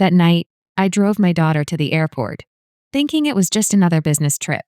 That night, I drove my daughter to the airport, thinking it was just another business trip,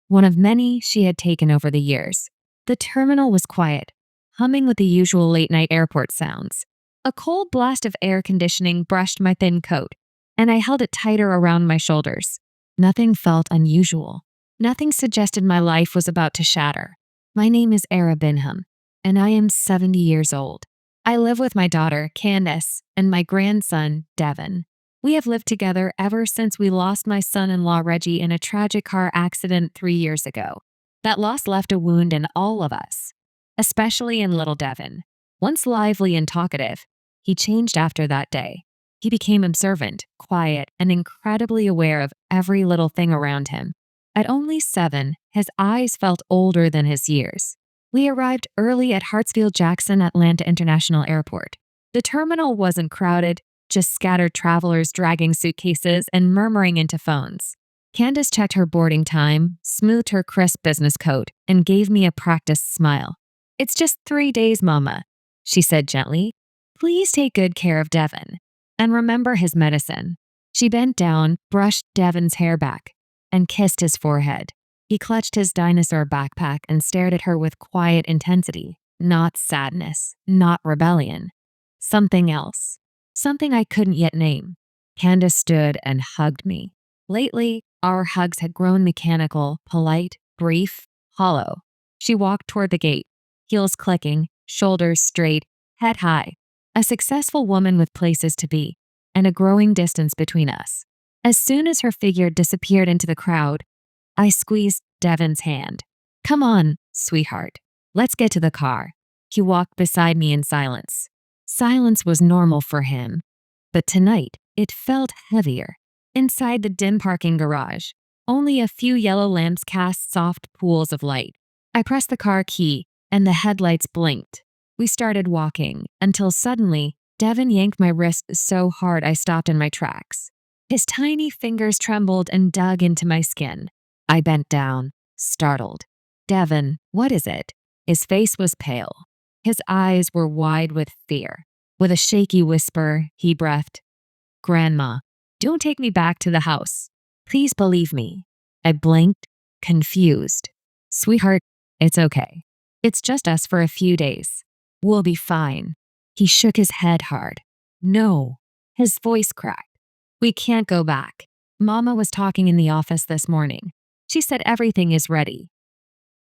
one of many she had taken over the years. The terminal was quiet, humming with the usual late-night airport sounds. A cold blast of air conditioning brushed my thin coat, and I held it tighter around my shoulders. Nothing felt unusual. Nothing suggested my life was about to shatter. My name is Era Binham, and I am 70 years old. I live with my daughter, Candace, and my grandson, Devin. We have lived together ever since we lost my son-in-law Reggie in a tragic car accident 3 years ago. That loss left a wound in all of us, especially in little Devin. Once lively and talkative, he changed after that day. He became observant, quiet, and incredibly aware of every little thing around him. At only 7, his eyes felt older than his years. We arrived early at Hartsfield-Jackson Atlanta International Airport. The terminal wasn't crowded, just scattered travelers dragging suitcases and murmuring into phones. Candace checked her boarding time, smoothed her crisp business coat, and gave me a practiced smile. "It's just 3 days, Mama," she said gently. "Please take good care of Devin. And remember his medicine." She bent down, brushed Devin's hair back, and kissed his forehead. He clutched his dinosaur backpack and stared at her with quiet intensity, not sadness, not rebellion. Something else. Something I couldn't yet name. Candace stood and hugged me. Lately, our hugs had grown mechanical, polite, brief, hollow. She walked toward the gate, heels clicking, shoulders straight, head high. A successful woman with places to be, and a growing distance between us. As soon as her figure disappeared into the crowd, I squeezed Devin's hand. "Come on, sweetheart. Let's get to the car." He walked beside me in silence. Silence was normal for him, but tonight it felt heavier. Inside the dim parking garage, only a few yellow lamps cast soft pools of light. I pressed the car key, and the headlights blinked. We started walking, until suddenly, Devin yanked my wrist so hard I stopped in my tracks. His tiny fingers trembled and dug into my skin. I bent down, startled. "Devin, what is it?" His face was pale. His eyes were wide with fear. With a shaky whisper, he breathed, "Grandma, don't take me back to the house. Please believe me." I blinked, confused. "Sweetheart, it's okay. It's just us for a few days. We'll be fine." He shook his head hard. "No." His voice cracked. "We can't go back. Mama was talking in the office this morning. She said everything is ready.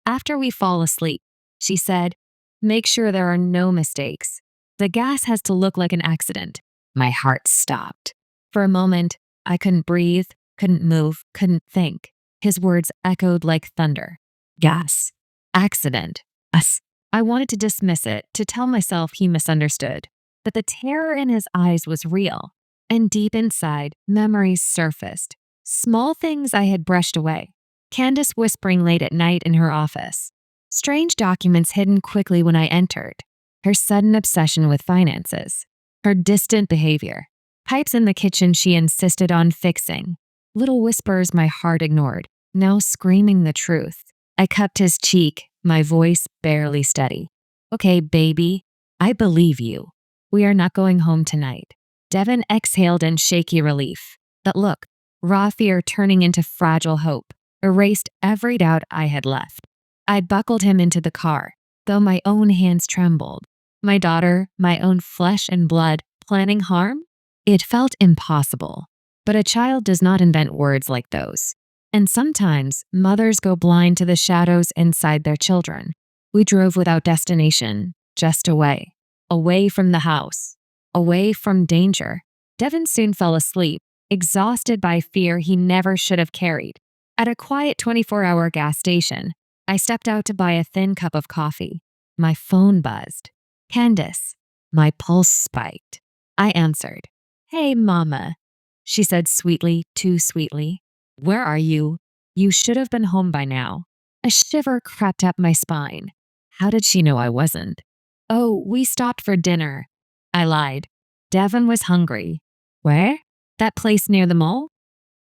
After we fall asleep, she said, make sure there are no mistakes. The gas has to look like an accident." My heart stopped. For a moment, I couldn't breathe, couldn't move, couldn't think. His words echoed like thunder. Gas. Accident. Us. I wanted to dismiss it, to tell myself he misunderstood. But the terror in his eyes was real. And deep inside, memories surfaced. Small things I had brushed away. Candace whispering late at night in her office. Strange documents hidden quickly when I entered. Her sudden obsession with finances. Her distant behavior. Pipes in the kitchen she insisted on fixing. Little whispers my heart ignored, now screaming the truth. I cupped his cheek, my voice barely steady. "Okay, baby, I believe you. We are not going home tonight." Devin exhaled in shaky relief. That look, raw fear turning into fragile hope, erased every doubt I had left. I buckled him into the car, though my own hands trembled. My daughter, my own flesh and blood, planning harm? It felt impossible. But a child does not invent words like those. And sometimes, mothers go blind to the shadows inside their children. We drove without destination, just away. Away from the house. Away from danger. Devin soon fell asleep, exhausted by fear he never should have carried. At a quiet 24-hour gas station, I stepped out to buy a thin cup of coffee. My phone buzzed. "Candace." My pulse spiked. I answered. "Hey, Mama," she said sweetly, too sweetly. "Where are you? You should have been home by now." A shiver crept up my spine. How did she know I wasn't? "Oh, we stopped for dinner." I lied. Devin was hungry. "Where?" "That place near the mall?"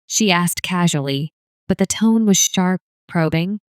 She asked casually, but the tone was sharp, probing.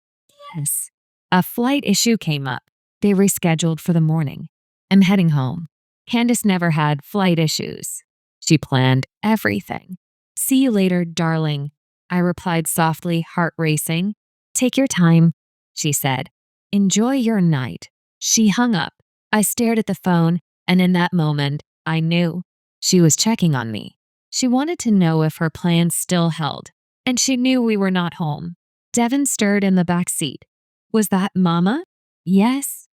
"Yes." A flight issue came up. They rescheduled for the morning. "I'm heading home." Candace never had flight issues. She planned everything. See you later, darling. I replied softly, heart racing. Take your time, she said. Enjoy your night. She hung up. I stared at the phone, and in that moment, I knew she was checking on me. She wanted to know if her plans still held, and she knew we were not home. Devin stirred in the back seat. Was that Mama? Yes,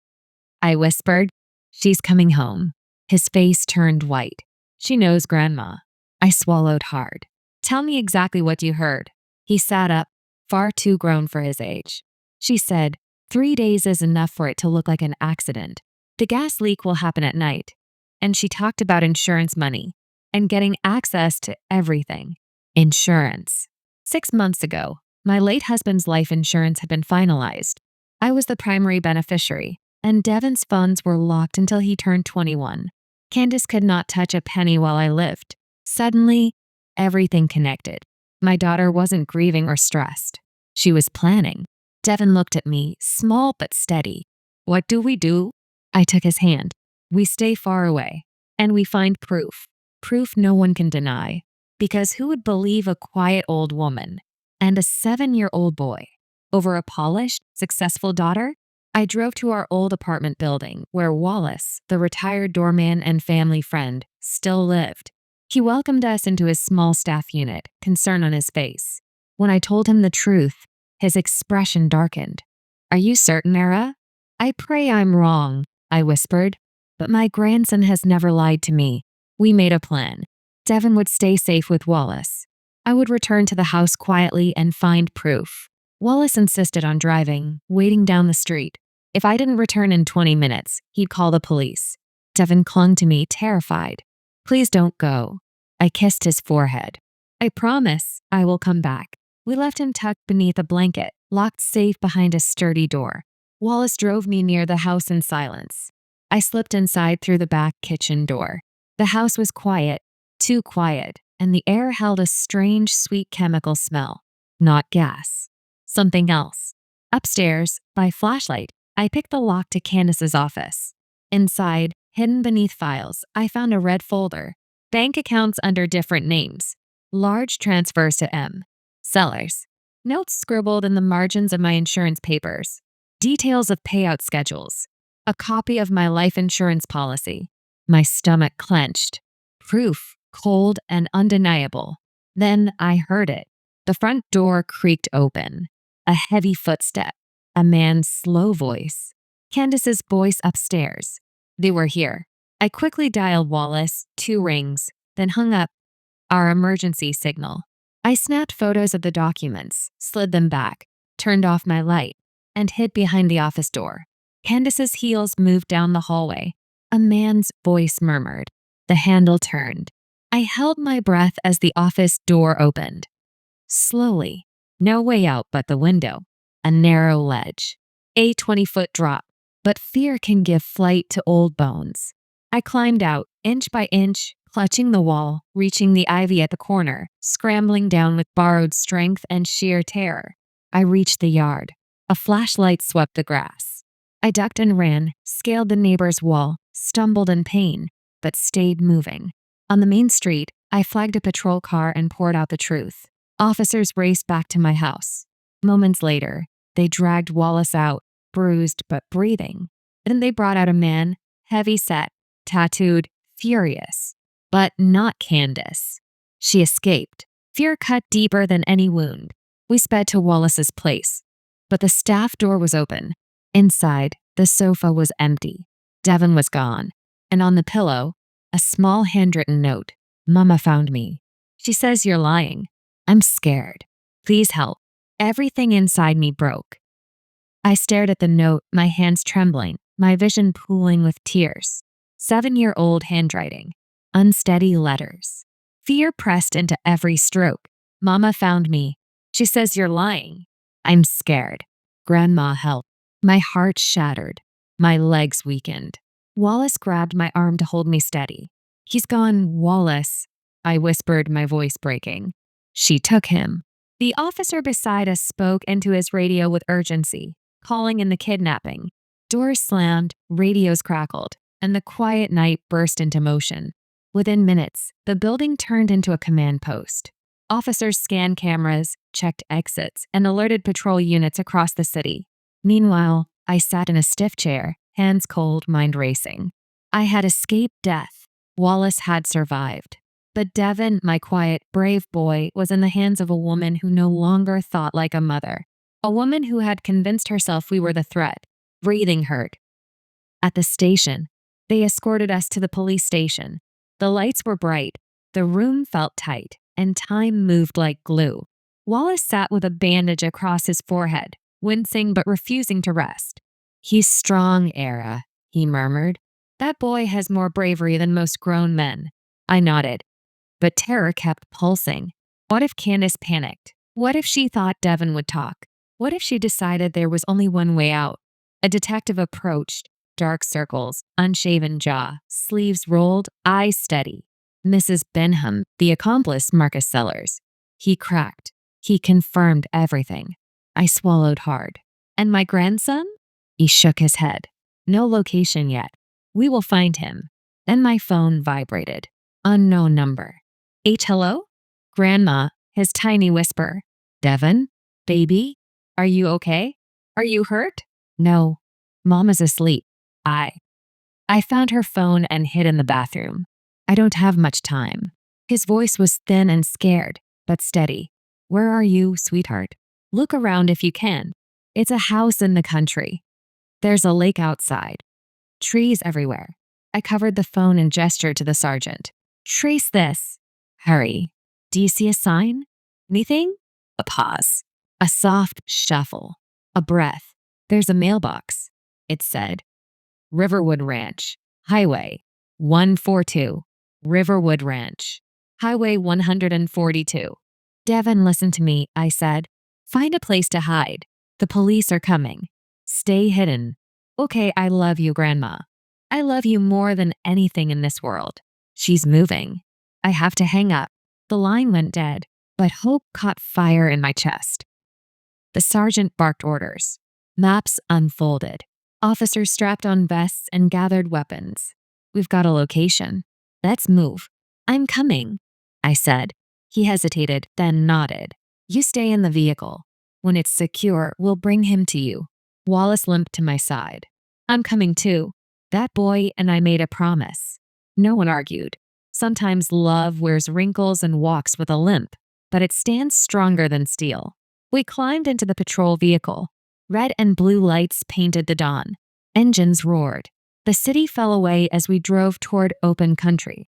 I whispered. She's coming home. His face turned white. She knows Grandma. I swallowed hard. Tell me exactly what you heard. He sat up, far too grown for his age. She said, 3 days is enough for it to look like an accident. The gas leak will happen at night. And she talked about insurance money and getting access to everything. Insurance. 6 months ago, my late husband's life insurance had been finalized. I was the primary beneficiary, and Devin's funds were locked until he turned 21. Candace could not touch a penny while I lived. Suddenly, everything connected. My daughter wasn't grieving or stressed. She was planning. Devin looked at me, small but steady. What do we do? I took his hand. We stay far away, and we find proof. Proof no one can deny. Because who would believe a quiet old woman and a 7-year-old boy over a polished, successful daughter? I drove to our old apartment building where Wallace, the retired doorman and family friend, still lived. He welcomed us into his small staff unit, concern on his face. When I told him the truth, his expression darkened. Are you certain, Era? I pray I'm wrong, I whispered. But my grandson has never lied to me. We made a plan. Devin would stay safe with Wallace. I would return to the house quietly and find proof. Wallace insisted on driving, waiting down the street. If I didn't return in 20 minutes, he'd call the police. Devin clung to me, terrified. Please don't go. I kissed his forehead. I promise I will come back. We left him tucked beneath a blanket, locked safe behind a sturdy door. Wallace drove me near the house in silence. I slipped inside through the back kitchen door. The house was quiet, too quiet, and the air held a strange, sweet chemical smell. Not gas. Something else. Upstairs, by flashlight, I picked the lock to Candace's office. Inside, hidden beneath files, I found a red folder. Bank accounts under different names. Large transfers to M. Sellers. Notes scribbled in the margins of my insurance papers. Details of payout schedules. A copy of my life insurance policy. My stomach clenched. Proof, cold and undeniable. Then I heard it. The front door creaked open. A heavy footstep. A man's slow voice. Candace's voice upstairs. They were here. I quickly dialed Wallace, 2 rings, then hung up. Our emergency signal. I snapped photos of the documents, slid them back, turned off my light, and hid behind the office door. Candace's heels moved down the hallway. A man's voice murmured. The handle turned. I held my breath as the office door opened. Slowly. No way out but the window. A narrow ledge. A 20-foot drop. But fear can give flight to old bones. I climbed out, inch by inch, clutching the wall, reaching the ivy at the corner, scrambling down with borrowed strength and sheer terror. I reached the yard. A flashlight swept the grass. I ducked and ran, scaled the neighbor's wall, stumbled in pain, but stayed moving. On the main street, I flagged a patrol car and poured out the truth. Officers raced back to my house. Moments later, they dragged Wallace out, bruised but breathing. Then they brought out a man, heavy-set, tattooed, furious. But not Candace. She escaped. Fear cut deeper than any wound. We sped to Wallace's place. But the staff door was open. Inside, the sofa was empty. Devin was gone. And on the pillow, a small handwritten note. Mama found me. She says you're lying. I'm scared. Please help. Everything inside me broke. I stared at the note, my hands trembling, my vision pooling with tears. 7-year-old handwriting. Unsteady letters. Fear pressed into every stroke. Mama found me. She says you're lying. I'm scared. Grandma, help. My heart shattered. My legs weakened. Wallace grabbed my arm to hold me steady. He's gone, Wallace, I whispered, my voice breaking. She took him. The officer beside us spoke into his radio with urgency, calling in the kidnapping. Doors slammed, radios crackled, and the quiet night burst into motion. Within minutes, the building turned into a command post. Officers scanned cameras, checked exits, and alerted patrol units across the city. Meanwhile, I sat in a stiff chair, hands cold, mind racing. I had escaped death. Wallace had survived. But Devin, my quiet, brave boy, was in the hands of a woman who no longer thought like a mother. A woman who had convinced herself we were the threat. Breathing hurt. At the station, they escorted us to the police station. The lights were bright, the room felt tight, and time moved like glue. Wallace sat with a bandage across his forehead, wincing but refusing to rest. "He's strong, Era," he murmured. "That boy has more bravery than most grown men." I nodded. But terror kept pulsing. What if Candace panicked? What if she thought Devin would talk? What if she decided there was only one way out? A detective approached, dark circles, unshaven jaw, sleeves rolled, eyes steady. "Mrs. Benham, the accomplice, Marcus Sellers." He cracked. He confirmed everything. I swallowed hard. "And my grandson?" He shook his head. "No location yet. We will find him." Then my phone vibrated. Unknown number. Hello? Grandma, his tiny whisper. "Devin? Baby? Are you okay? Are you hurt?" "No. Mom is asleep." I found her phone and hid in the bathroom. "I don't have much time." His voice was thin and scared, but steady. "Where are you, sweetheart? Look around if you can. It's a house in the country. There's a lake outside. Trees everywhere." I covered the phone and gestured to the sergeant. "Trace this. Hurry. Do you see a sign? Anything?" A pause. A soft shuffle. A breath. "There's a mailbox," it said. "Riverwood Ranch. Highway 142. Riverwood Ranch. Highway 142. "Devin, listen to me," I said. "Find a place to hide. The police are coming. Stay hidden." "Okay, I love you, Grandma. I love you more than anything in this world." She's moving. I have to hang up. The line went dead, but hope caught fire in my chest. The sergeant barked orders. Maps unfolded. Officers strapped on vests and gathered weapons. "We've got a location. Let's move." "I'm coming," I said. He hesitated, then nodded. "You stay in the vehicle. When it's secure, we'll bring him to you." Wallace limped to my side. "I'm coming too." That boy and I made a promise. No one argued. Sometimes love wears wrinkles and walks with a limp, but it stands stronger than steel. We climbed into the patrol vehicle. Red and blue lights painted the dawn. Engines roared. The city fell away as we drove toward open country.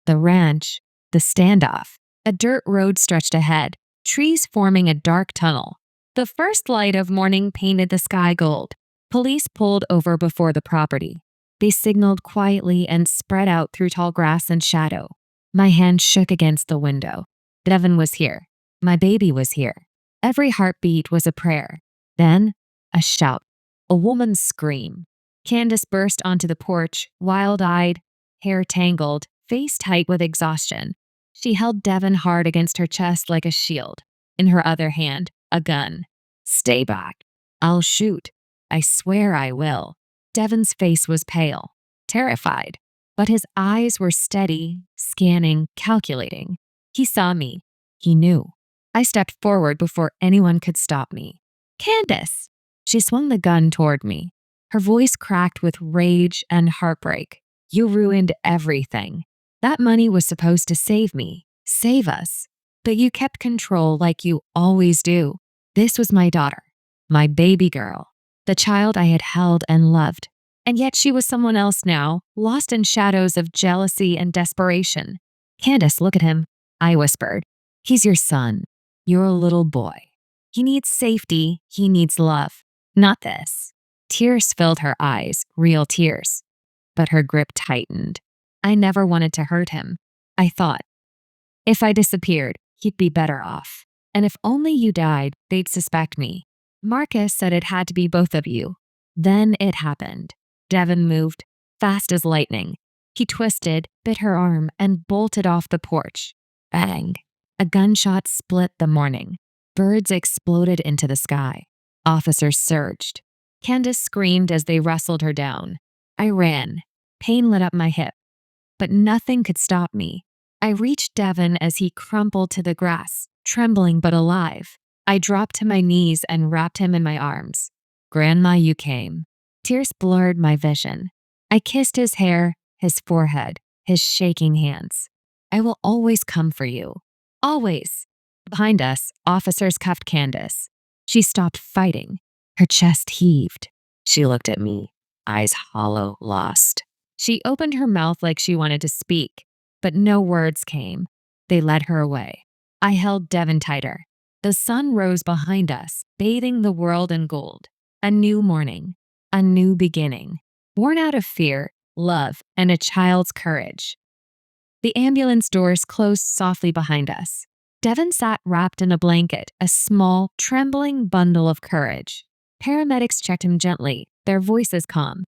The ranch, the standoff. A dirt road stretched ahead, trees forming a dark tunnel. The first light of morning painted the sky gold. Police pulled over before the property. They signaled quietly and spread out through tall grass and shadow. My hand shook against the window. Devin was here. My baby was here. Every heartbeat was a prayer. Then, a shout. A woman's scream. Candace burst onto the porch, wild-eyed, hair tangled, face tight with exhaustion. She held Devin hard against her chest like a shield. In her other hand, a gun. "Stay back. I'll shoot. I swear I will." Devin's face was pale, terrified, but his eyes were steady, scanning, calculating. He saw me. He knew. I stepped forward before anyone could stop me. "Candace!" She swung the gun toward me. Her voice cracked with rage and heartbreak. "You ruined everything. That money was supposed to save me, save us. But you kept control like you always do. This was my daughter, my baby girl, the child I had held and loved. And yet she was someone else now, lost in shadows of jealousy and desperation." "Candace, look at him," I whispered. "He's your son, your little boy. He needs safety, he needs love, not this." Tears filled her eyes, real tears. But her grip tightened. I never wanted to hurt him. I thought, if I disappeared, he'd be better off. And if only you died, they'd suspect me. Marcus said it had to be both of you. Then it happened. Devin moved, fast as lightning. He twisted, bit her arm, and bolted off the porch. Bang! A gunshot split the morning. Birds exploded into the sky. Officers surged. Candace screamed as they wrestled her down. I ran. Pain lit up my hip. but nothing could stop me. I reached Devon as he crumpled to the grass, trembling but alive. I dropped to my knees and wrapped him in my arms. Grandma, you came. Tears blurred my vision. I kissed his hair, his forehead, his shaking hands. I will always come for you. Always. Behind us, officers cuffed Candace. She stopped fighting. Her chest heaved. She looked at me, eyes hollow, lost. She opened her mouth like she wanted to speak, but no words came. They led her away. I held Devon tighter. The sun rose behind us, bathing the world in gold. A new morning, a new beginning, born out of fear, love, and a child's courage. The ambulance doors closed softly behind us. Devon sat wrapped in a blanket, a small, trembling bundle of courage. Paramedics checked him gently, their voices calm.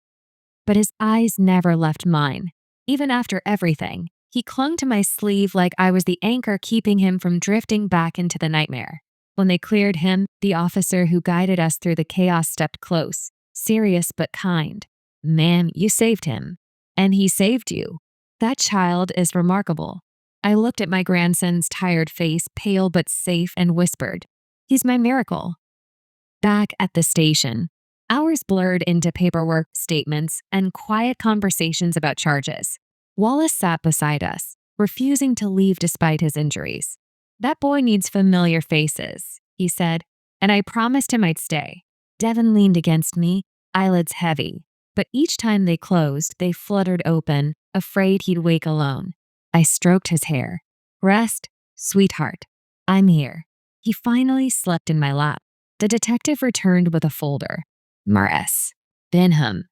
But his eyes never left mine. Even after everything, he clung to my sleeve like I was the anchor keeping him from drifting back into the nightmare. When they cleared him, the officer who guided us through the chaos stepped close, serious but kind. "Ma'am, you saved him. And he saved you. That child is remarkable." I looked at my grandson's tired face, pale but safe, and whispered, "He's my miracle." Back at the station, hours blurred into paperwork, statements, and quiet conversations about charges. Wallace sat beside us, refusing to leave despite his injuries. "That boy needs familiar faces," he said, and I promised him I'd stay. Devon leaned against me, eyelids heavy, but each time they closed, they fluttered open, afraid he'd wake alone. I stroked his hair. "Rest, sweetheart. I'm here." He finally slept in my lap. The detective returned with a folder. "Marcus. Benham.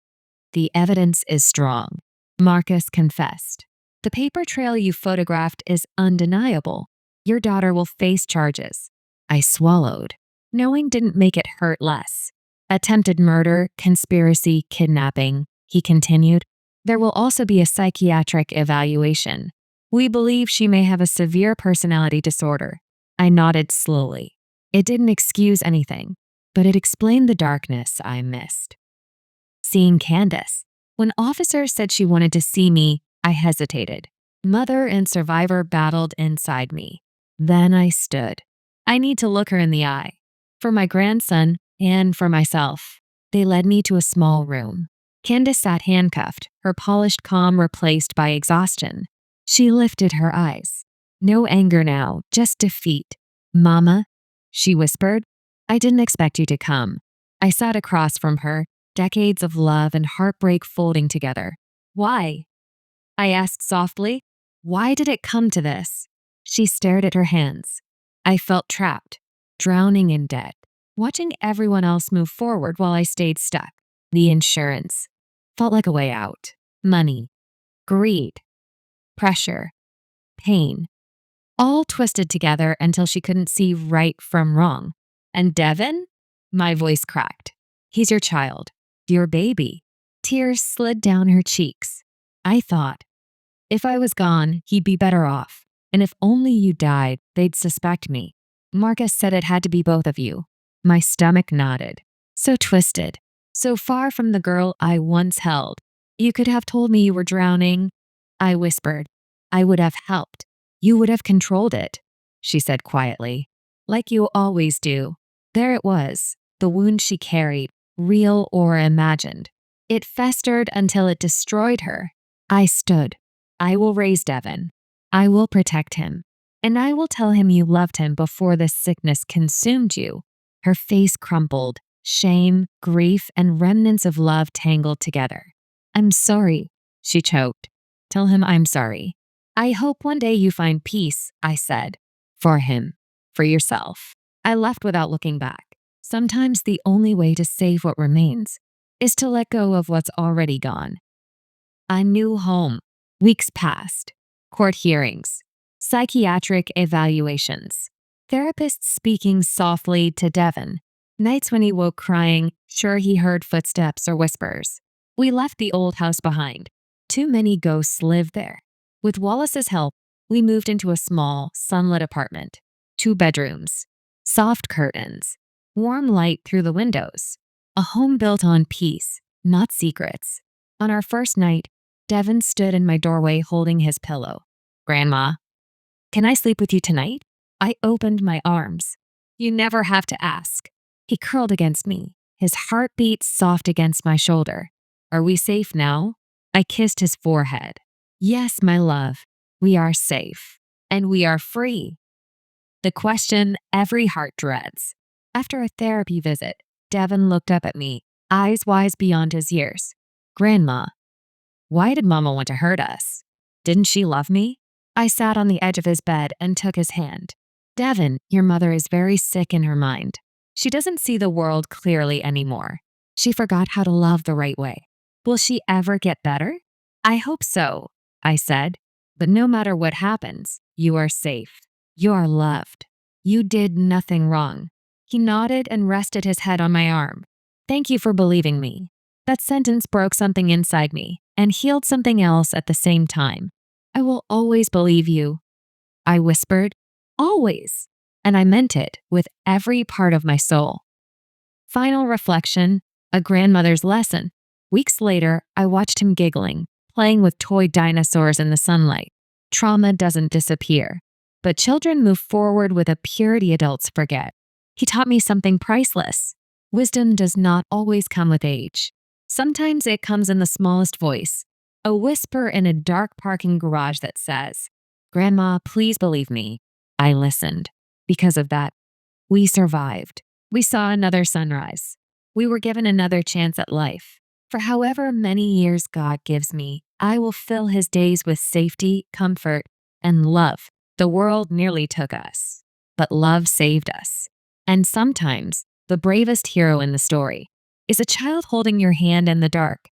The evidence is strong." Marcus confessed. "The paper trail you photographed is undeniable. Your daughter will face charges." I swallowed. Knowing didn't make it hurt less. "Attempted murder, conspiracy, kidnapping," he continued. "There will also be a psychiatric evaluation. We believe she may have a severe personality disorder." I nodded slowly. It didn't excuse anything, but it explained the darkness I missed. Seeing Candace. When officers said she wanted to see me, I hesitated. Mother and survivor battled inside me. Then I stood. I need to look her in the eye. For my grandson and for myself. They led me to a small room. Candace sat handcuffed, her polished calm replaced by exhaustion. She lifted her eyes. No anger now, just defeat. "Mama," she whispered, "I didn't expect you to come." I sat across from her, decades of love and heartbreak folding together. "Why?" I asked softly. "Why did it come to this?" She stared at her hands. I felt trapped, drowning in debt, watching everyone else move forward while I stayed stuck. The insurance felt like a way out. Money, greed, pressure, pain, all twisted together until she couldn't see right from wrong. "And Devon?" My voice cracked. "He's your child, your baby." Tears slid down her cheeks. I thought, if I was gone, he'd be better off. And if only you died, they'd suspect me. Marcus said it had to be both of you. My stomach nodded. So twisted, so far from the girl I once held. "You could have told me you were drowning," I whispered. "I would have helped. You would have controlled it," she said quietly. "Like you always do." There it was, the wound she carried, real or imagined. It festered until it destroyed her. I stood. "I will raise Devon. I will protect him. And I will tell him you loved him before this sickness consumed you." Her face crumpled, shame, grief, and remnants of love tangled together. "I'm sorry," she choked. "Tell him I'm sorry." "I hope one day you find peace," I said. "For him. For yourself." I left without looking back. Sometimes the only way to save what remains is to let go of what's already gone. A new home. Weeks passed. Court hearings. Psychiatric evaluations. Therapists speaking softly to Devon. Nights when he woke crying, sure he heard footsteps or whispers. We left the old house behind. Too many ghosts lived there. With Wallace's help, we moved into a small, sunlit apartment. 2 bedrooms. Soft curtains. Warm light through the windows. A home built on peace, not secrets. On our first night, Devin stood in my doorway holding his pillow. Grandma, can I sleep with you tonight? I opened my arms. You never have to ask. He curled against me, his heartbeat soft against my shoulder. Are we safe now? I kissed his forehead. Yes, my love, we are safe. And we are free. The question every heart dreads. After a therapy visit, Devin looked up at me, eyes wise beyond his years. Grandma, why did Mama want to hurt us? Didn't she love me? I sat on the edge of his bed and took his hand. Devin, your mother is very sick in her mind. She doesn't see the world clearly anymore. She forgot how to love the right way. Will she ever get better? I hope so, I said. But no matter what happens, you are safe. You are loved. You did nothing wrong. He nodded and rested his head on my arm. Thank you for believing me. That sentence broke something inside me and healed something else at the same time. I will always believe you, I whispered. Always. And I meant it with every part of my soul. Final reflection, a grandmother's lesson. Weeks later, I watched him giggling, playing with toy dinosaurs in the sunlight. Trauma doesn't disappear, but children move forward with a purity adults forget. He taught me something priceless. Wisdom does not always come with age. Sometimes it comes in the smallest voice, a whisper in a dark parking garage that says, Grandma, please believe me. I listened. Because of that, we survived. We saw another sunrise. We were given another chance at life. For however many years God gives me, I will fill his days with safety, comfort, and love. The world nearly took us, but love saved us. And sometimes, the bravest hero in the story is a child holding your hand in the dark,